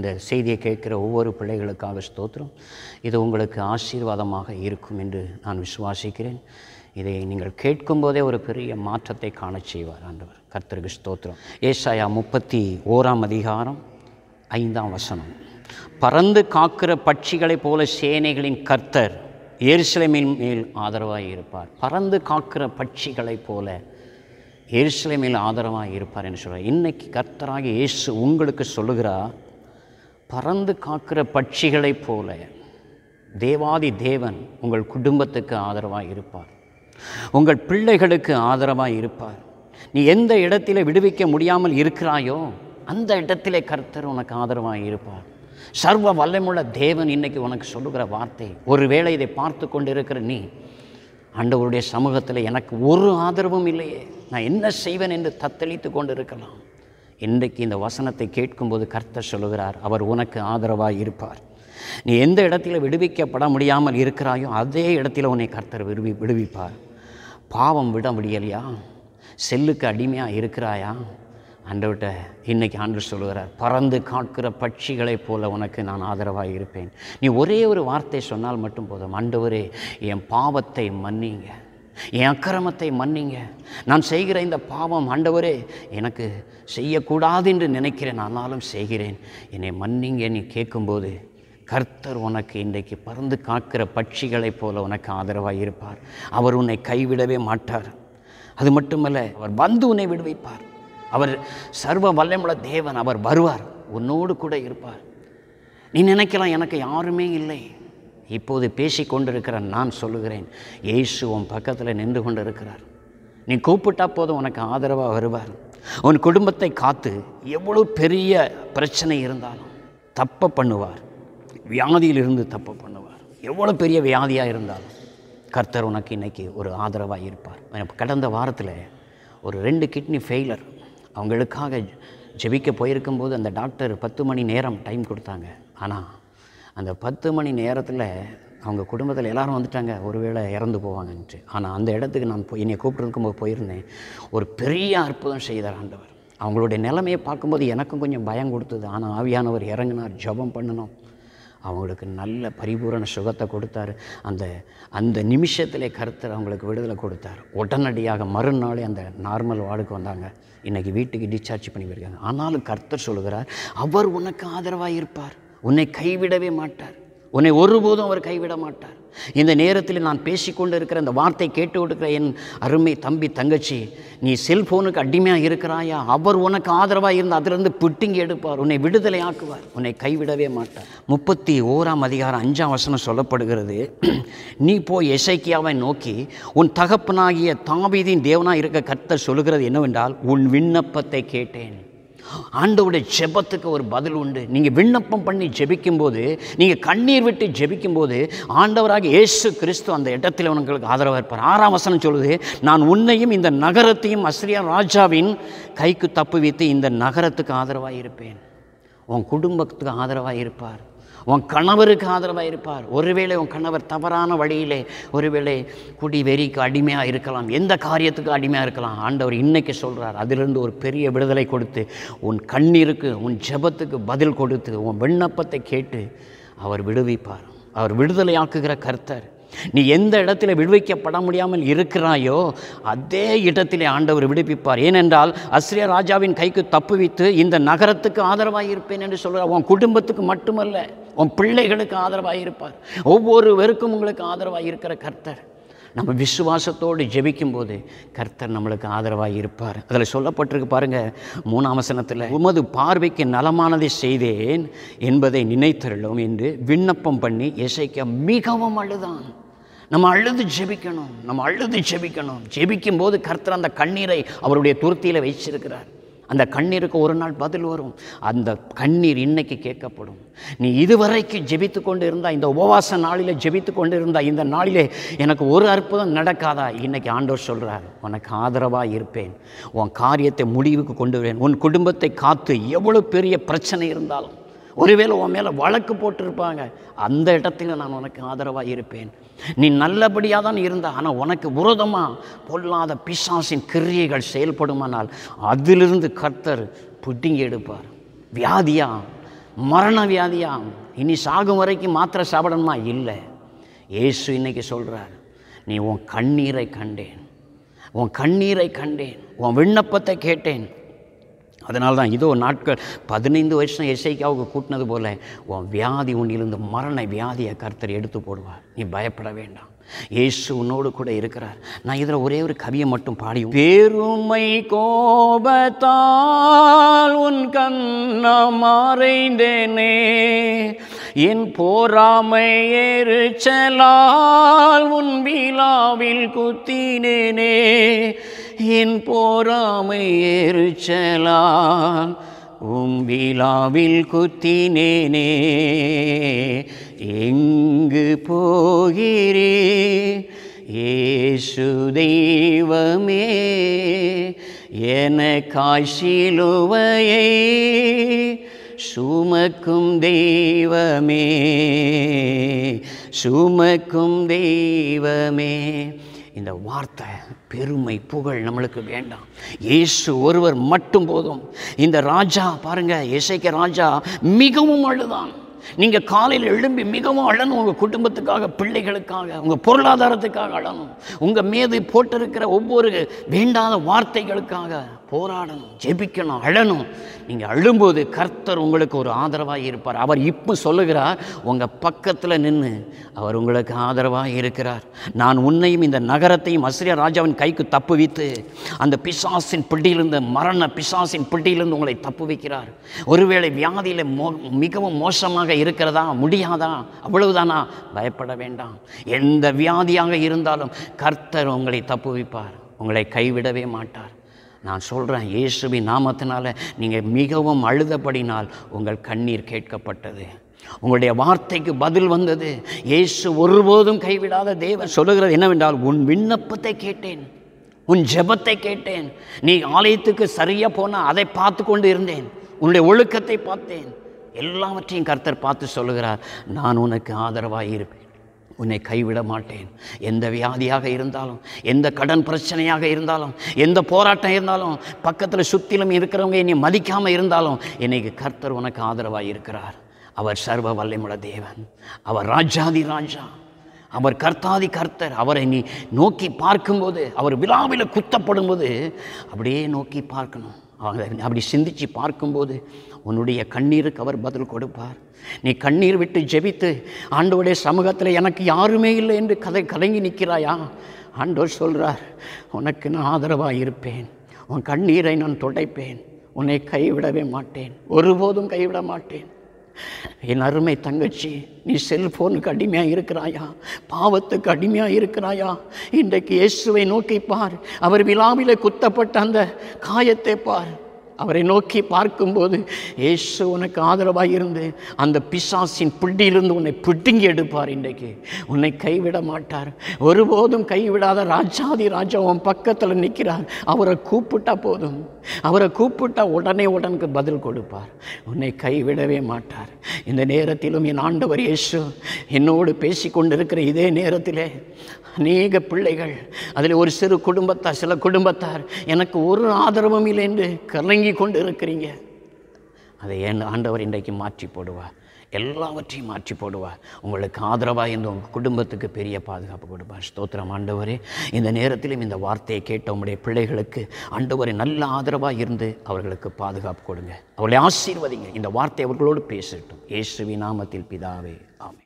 இந்த செய்தியை கேட்கிற ஒவ்வொரு பிள்ளைகளுக்காக ஸ்தோத்திரம். இது உங்களுக்கு ஆசீர்வாதமாக இருக்கும் என்று நான் விசுவாசிக்கிறேன். இதை நீங்கள் கேட்கும்போதே ஒரு பெரிய மாற்றத்தை காண செய்வார் ஆண்டவர். கர்த்தருக்கு ஸ்தோத்திரம். ஏசாயா 31:5 பறந்து காக்கிற பட்சிகளைப் போல சேனைகளின் கர்த்தர் எருசலேமின் மேல் ஆதரவாக இருப்பார். பறந்து காக்கிற பட்சிகளைப் போல எருசலேமில் ஆதரவாக இருப்பார் என்று சொல்கிறார். இன்றைக்கி கர்த்தராகிய இயேசு உங்களுக்கு சொல்லுகிறார், பறந்து காக்கிற பட்சிகளைப் போல தேவாதி தேவன் உங்கள் குடும்பத்துக்கு ஆதரவாக இருப்பார், உங்கள் பிள்ளைகளுக்கு ஆதரவாக இருப்பார். நீ எந்த இடத்திலே விடுவிக்க முடியாமல் இருக்கிறாயோ அந்த இடத்திலே கர்த்தர் உனக்கு ஆதரவாக இருப்பார். சர்வ வல்லமுள்ள தேவன் இன்றைக்கி உனக்கு சொல்லுகிற வார்த்தை. ஒருவேளை இதை பார்த்து கொண்டு இருக்கிற நீ, ஆண்டவருடைய சமூகத்தில் எனக்கு ஒரு ஆதரவும் இல்லையே, நான் என்ன செய்வேன் என்று தத்தளித்து கொண்டு இருக்கலாம். இன்றைக்கு இந்த வசனத்தை கேட்கும்போது கர்த்தர் சொல்லுகிறார், அவர் உனக்கு ஆதரவாக இருப்பார். நீ எந்த இடத்துல விடுவிக்கப்பட முடியாமல் இருக்கிறாயோ அதே இடத்துல உன்னை கர்த்தர் விடுவிப்பார். பாவம் விட முடியலையா? செல்லுக்கு அடிமையாக இருக்கிறாயா? ஆண்டவர்கிட்ட இன்றைக்கி ஆண்டவர் சொல்லுகிறார், பறந்து காக்கிற பட்சிகளைப் போல உனக்கு நான் ஆதரவாக இருப்பேன். நீ ஒரே ஒரு வார்த்தை சொன்னால் மட்டும் போதும். ஆண்டவரே, என் பாவத்தை மன்னிங்க, என் அக்கிரமத்தை மன்னிங்க, நான் செய்கிற இந்த பாவம் ஆண்டவரே எனக்கு செய்யக்கூடாது என்று நினைக்கிறேன், ஆனாலும் செய்கிறேன், என்னை மன்னிங்க நீ கேட்கும்போது கர்த்தர் உனக்கு இன்றைக்கு பறந்து காக்கிற பட்சிகளைப் போல உனக்கு ஆதரவாக இருப்பார். அவர் உன்னை கைவிடவே மாட்டார். அது மட்டுமல்ல, அவர் வந்து உன்னை விடுவிப்பார். அவர் சர்வ வல்லமுள்ள தேவன். அவர் வருவார், உன்னோடு கூட இருப்பார். நீ நினைக்கலாம் எனக்கு யாருமே இல்லை. இப்போது பேசி கொண்டிருக்கிற நான் சொல்லுகிறேன், இயேசு உன் பக்கத்தில் நின்று கொண்டு இருக்கிறார். நீ கூப்பிட்டா போதும் உனக்கு ஆதரவாக வருவார். உன் குடும்பத்தை காத்து எவ்வளோ பெரிய பிரச்சனை இருந்தாலும் தப்ப பண்ணுவார். வியாதியிலிருந்து தப்ப பண்ணுவார். எவ்வளோ பெரிய வியாதியாக இருந்தாலும் கர்த்தர் உனக்கு இன்றைக்கி ஒரு ஆதரவாக இருப்பார். கடந்த வாரத்தில் ஒரு 2 கிட்னி ஃபெயிலர், அவங்களுக்காக ஜெபிக்க போயிருக்கும்போது அந்த டாக்டர் 10 மணி நேரம் டைம் கொடுத்தாங்க. ஆனால் அந்த 10 மணி நேரத்தில் அவங்க குடும்பத்தில் எல்லோரும் வந்துட்டாங்க, ஒருவேளை இறந்து போவாங்கன்ட்டு. ஆனால் அந்த இடத்துக்கு நான் என்னை கூப்பிட்டுருக்கும்போது போயிருந்தேன். ஒரு பெரிய அற்புதம் செய்தார் ஆண்டவர். அவங்களுடைய நிலைமையை பார்க்கும்போது எனக்கும் கொஞ்சம் பயம் கொடுத்தது. ஆனால் ஆவியானவர் இறங்கினார், ஜெபம் பண்ணணும், அவங்களுக்கு நல்ல பரிபூரண சுகத்தை கொடுத்தார். அந்த நிமிஷத்திலே கர்த்தர் அவங்களுக்கு விடுதலை கொடுத்தார். உடனடியாக மறுநாளே அந்த நார்மல் வார்டுக்கு வந்தாங்க. இன்றைக்கி வீட்டுக்கு டிஸ்சார்ஜ் பண்ணி போயிருக்காங்க. ஆனாலும் கர்த்தர் சொல்லுகிறார், அவர் உனக்கு ஆதரவாக இருப்பார், உன்னை கைவிடவே மாட்டார், உன்னை ஒருபோதும் அவர் கைவிட மாட்டார். இந்த நேரத்தில் நான் பேசிக்கொண்டு இருக்கிற இந்த வார்த்தை கேட்டு கொடுக்குற என் அருமை தம்பி தங்கச்சி, நீ செல்ஃபோனுக்கு அடிமையாக இருக்கிறாயா? அவர் உனக்கு ஆதரவாக இருந்து அதிலிருந்து பிட்டிங்கி எடுப்பார், உன்னை விடுதலை ஆக்குவார், உன்னை கைவிடவே மாட்டார். 31:5 சொல்லப்படுகிறது, நீ போய் எசேக்கியாவை நோக்கி உன் தகப்பனாகிய தாவீதின் தேவனாக இருக்க கர்த்தர் சொல்லுகிறது என்னவென்றால், உன் விண்ணப்பத்தை கேட்டேன். ஆண்டவருடைய ஜெபத்துக்கு ஒரு பதில் உண்டு. நீங்கள் விண்ணப்பம் பண்ணி ஜெபிக்கும்போது, நீங்கள் கண்ணீர் விட்டு ஜெபிக்கும்போது ஆண்டவராக இயேசு கிறிஸ்து அந்த இடத்துல உங்களுக்கு ஆதரவாக இருப்பார். 6 சொல்லுது, நான் உன்னையும் இந்த நகரத்தையும் அஸ்ரியா ராஜாவின் கைக்கு தப்புவித்து இந்த நகரத்துக்கு ஆதரவாக இருப்பேன். உன் குடும்பத்துக்கு ஆதரவாக இருப்பார், உன் கணவருக்கு ஆதரவாக இருப்பார். ஒருவேளை உன் கணவர் தவறான வழியிலே ஒருவேளை குடி வெறிக்கு அடிமையாக இருக்கலாம், எந்த காரியத்துக்கு அடிமையாக இருக்கலாம். ஆண்டவர் இன்றைக்கி சொல்கிறார், அதிலிருந்து ஒரு பெரிய விடுதலை கொடுத்து உன் கண்ணீருக்கு உன் ஜெபத்துக்கு பதில் கொடுத்து உன் விண்ணப்பத்தை கேட்டு அவர் விடுவிப்பார். அவர் விடுதலையாக்குகிற கர்த்தர். நீ எந்த இடத்துல விடுவிக்கப்பட முடியாமல் இருக்கிறாயோ அதே இடத்திலே ஆண்டவர் விடுவிப்பார். ஏனென்றால் அஸ்ரியா ராஜாவின் கைக்கு தப்புவித்து இந்த நகரத்துக்கு ஆதரவாக இருப்பேன் என்று சொல்கிறார். உன் குடும்பத்துக்கு மட்டுமல்ல, உன் பிள்ளைகளுக்கு ஆதரவாக இருப்பார். ஒவ்வொருவருக்கும் உங்களுக்கு ஆதரவாக இருக்கிற கர்த்தர். நம்ம விசுவாசத்தோடு ஜெபிக்கும்போது கர்த்தர் நம்மளுக்கு ஆதரவாக இருப்பார். அதில் சொல்லப்பட்டிருக்கு பாருங்கள், 3 உமது பார்வைக்கு நலமானதை செய்தேன் என்பதை நினைத்தருளும் என்று விண்ணப்பம் பண்ணி எசேக்கியா மிகவும் அழுதான். நம்ம அழுது ஜெபிக்கணும். ஜெபிக்கும்போது கர்த்தர் அந்த கண்ணீரை அவருடைய துருத்தியில் வச்சிருக்கிறார். அந்த கண்ணீருக்கு ஒரு நாள் பதில் வரும். அந்த கண்ணீர் இன்னைக்கு கேட்கப்படும். நீ இதுவரைக்கு ஜெபித்து கொண்டு இருந்தால், இந்த உபவாச நாளில் ஜெபித்து கொண்டு இருந்தால், இந்த நாளிலே எனக்கு ஒரு அற்புதம் நடக்காதா? இன்னைக்கு ஆண்டவர் சொல்கிறார், உனக்கு ஆதரவாக இருப்பேன், உன் காரியத்தை முடிவுக்கு கொண்டு வருவேன். உன் குடும்பத்தை காத்து எவ்வளோ பெரிய பிரச்சனை இருந்தாலும், ஒருவேளை உன் மேலே வழக்கு போட்டிருப்பாங்க, அந்த இடத்துல நான் உனக்கு ஆதரவாக இருப்பேன். நீ நல்லபடியாக தான் இருந்தா, ஆனால் உனக்கு விரோதமாக பொல்லாத பிசாசின் கிரியைகள் செயல்படுமானால் அதிலிருந்து கர்த்தர் புட்டிங்கி எடுப்பார். வியாதியா மரண வியாதியா? இனி சாகும் வரைக்கும் மாத்திரை சாப்பிடணுமா? இல்லை. இயேசு இன்னைக்கு சொல்கிறார், நீ உன் கண்ணீரை கண்டேன், உன் கண்ணீரை கண்டேன், உன் விண்ணப்பத்தை கேட்டேன். அதனால தான் இதோ நாட்கள் 15 வருஷம் எசேக்கியாவுக்கு கூட்டினது போல உன் வியாதி, உன்னிலிருந்து மரண வியாதியை கர்த்தர் எடுத்து போடுவார். நீ பயப்பட வேண்டாம். இயேசு உன்னோடு கூட இருக்கிறார். நான் இதில் ஒரே ஒரு கவியை மட்டும் பாடி, பெருமை கோபத்தால் உன் கண்ணம் மறைந்தேனே, என் போராமை எரிச்சலால் உன் விழாவில் குத்தினேனே, என் போராமை எரிச்சலால் விழாவில் குத்தினேனே, எங்கு போகிறே இயேசு தெய்வமே, எனக்காய் சிலுவையை சுமக்கும் தெய்வமே, சுமக்கும் தெய்வமே. இந்த வார்த்தை பெருமை புகழ் நம்மளுக்கு வேண்டாம். இயேசு ஒருவர் மட்டும் போதும். இந்த ராஜா பாருங்க, எசேக்கியா ராஜா மிகவும் அழுதான். நீங்கள் காலையில் எழும்பி மிகவும் அழணும். உங்கள் குடும்பத்துக்காக, பிள்ளைகளுக்காக, உங்கள் பொருளாதாரத்துக்காக அழணும். உங்கள் மீது போட்டிருக்கிற ஒவ்வொரு வேண்டாத வார்த்தைகளுக்காக போராடணும், ஜெபிக்கணும், அழணும். நீங்கள் அழும்போது கர்த்தர் உங்களுக்கு ஒரு ஆதரவாக இருப்பார். அவர் இப்போ சொல்லுகிறார், உங்கள் பக்கத்தில் நின்று அவர் உங்களுக்கு ஆதரவாக இருக்கிறார். நான் உன்னையும் இந்த நகரத்தையும் அசிரியா ராஜாவின் கைக்கு தப்புவித்து அந்த பிசாசின் பிடியிலிருந்து, மரண பிசாசின் பிடியிலிருந்து உங்களை தப்புவிக்கிறார். ஒருவேளை வியாதியில் மிகவும் மோசமாக இருக்கிறதா, முடியாதா, அவ்வளவுதானா? பயப்பட வேண்டாம். எந்த வியாதியாக இருந்தாலும் கர்த்தர் உங்களை தப்புவிப்பார், உங்களை கைவிடவே மாட்டார். நான் சொல்கிறேன், இயேசுவின் நாமத்தினால நீங்கள் மிகவும் அழுதபடினால் உங்கள் கண்ணீர் கேட்கப்பட்டது, உங்களுடைய வார்த்தைக்கு பதில் வந்தது. இயேசு ஒருபோதும் கைவிடாத தேவன். சொல்லுகிறது என்னவென்றால், உன் விண்ணப்பத்தை கேட்டேன், உன் ஜெபத்தை கேட்டேன். நீ ஆலயத்துக்கு சரியாக போனால் அதை பார்த்து கொண்டு இருந்தேன், உன்னுடைய ஒழுக்கத்தை பார்த்தேன். எல்லாவற்றையும் கர்த்தர் பார்த்து சொல்லுகிறார், நான் உனக்கு ஆதரவாக இருப்பேன், உன்னை கைவிட மாட்டேன். எந்த வியாதியாக இருந்தாலும், எந்த கடன் பிரச்சனையாக இருந்தாலும், எந்த போராட்டம் இருந்தாலும், பக்கத்தில் சுற்றிலும் இருக்கிறவங்க என்னை மதிக்காமல் இருந்தாலும், இன்னைக்கு கர்த்தர் உனக்கு ஆதரவாக இருக்கிறார். அவர் சர்வ வல்லமையுள்ள தேவன், அவர் ராஜாதி ராஜா, அவர் கர்த்தாதி கர்த்தர். அவரை நீ நோக்கி பார்க்கும்போது, அவர் விழாவில் குத்தப்படும் போது அப்படியே நோக்கி பார்க்கணும். அப்படி சிந்திச்சு பார்க்கும்போது உன்னுடைய கண்ணீருக்கு அவர் பதில் கொடுப்பார். நீ கண்ணீர் விட்டு ஜெபித்து, ஆண்டவருடைய சமூகத்தில் எனக்கு யாருமே இல்லை என்று கலங்கி நிற்கிறாயா? ஆண்டவர் சொல்கிறார், உனக்கு நான் ஆதரவாக இருப்பேன், உன் கண்ணீரை நான் துடைப்பேன், உன்னை கைவிடவே மாட்டேன், ஒருபோதும் கைவிட மாட்டேன். என் அருமை தங்கச்சி, நீ செல்போனுக்கு அடிமையாக இருக்கிறாயா? பாவத்துக்கு அடிமையாக இருக்கிறாயா? இன்றைக்கு இயேசுவை நோக்கி பார். அவர் விழாவிலே குத்தப்பட்ட அந்த காயத்தை பார். அவரை நோக்கி பார்க்கும்போது இயேசு உனக்கு ஆதரவாக இருந்து அந்த பிசாசின் பிடியிலிருந்து உன்னை பிடுங்கி எடுப்பார். இன்றைக்கு உன்னை கைவிட மாட்டார், ஒருபோதும் கைவிடாத ராஜாதி ராஜா உன் பக்கத்தில் நிற்கிறார். அவரை கூப்பிட்டா போதும், அவரை கூப்பிட்டா உடனுக்கு பதில் கொடுப்பார், உன்னை கைவிடவே மாட்டார். இந்த நேரத்திலும் என் ஆண்டவர் இயேசு என்னோடு பேசி கொண்டிருக்கிற இதே நேரத்திலே அநேக பிள்ளைகள், அதில் ஒரு சில குடும்பத்தார் எனக்கு ஒரு ஆதரவும் இல்லை என்று கலங்கி கொண்டு இருக்கிறீங்க. அதை என் ஆண்டவர் இன்றைக்கு மாற்றி போடுவார், எல்லாவற்றையும் மாற்றி போடுவார். உங்களுக்கு ஆதரவாக இந்த உங்கள் குடும்பத்துக்கு பெரிய பாதுகாப்பு கொடுப்பார். ஸ்தோத்திரம் ஆண்டவரே. இந்த நேரத்திலும் இந்த வார்த்தையை கேட்ட உங்களுடைய பிள்ளைகளுக்கு ஆண்டவரே நல்ல ஆதரவாக இருந்து அவர்களுக்கு பாதுகாப்பு கொடுங்க, அவர்களை ஆசீர்வதிங்க. இந்த வார்த்தை அவர்களோடு பேசட்டும். இயேசுவின் நாமத்தில் பிதாவே, ஆமென்.